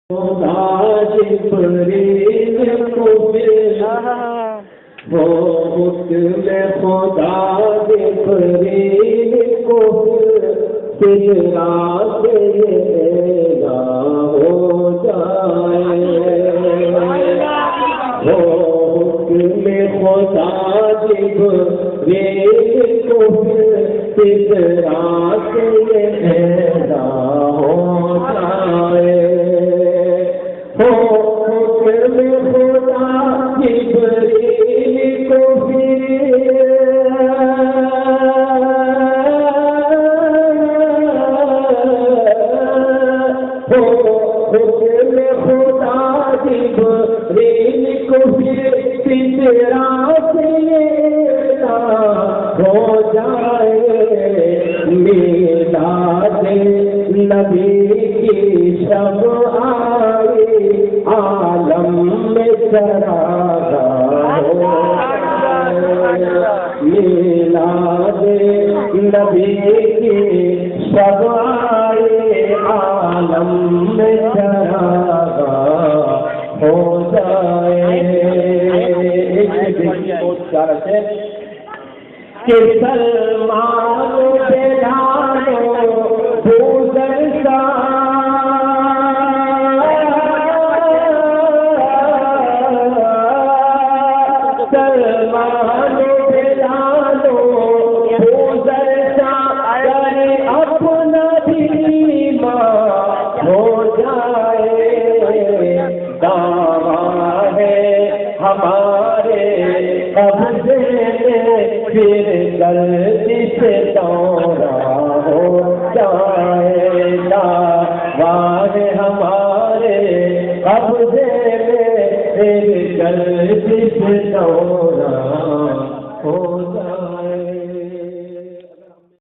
خدا جبریل کو وہ حکم خدا جبریل کو سجدہ سے پیدا ہو جائے وہ حکم خدا جبریل کو سجدہ سے پیدا ہو جائے نبی کی شب آئی عالم میں چراغا میلاد نبی کی شب آئی عالم میں چراغا ہو جائے کہ سلمان بلالو ہمارے قبضے میں پھر غلطی سے دورہ ہو جائے دعویٰ ہمارے قبضے میں پھر غلطی سے دورہ ہو جائے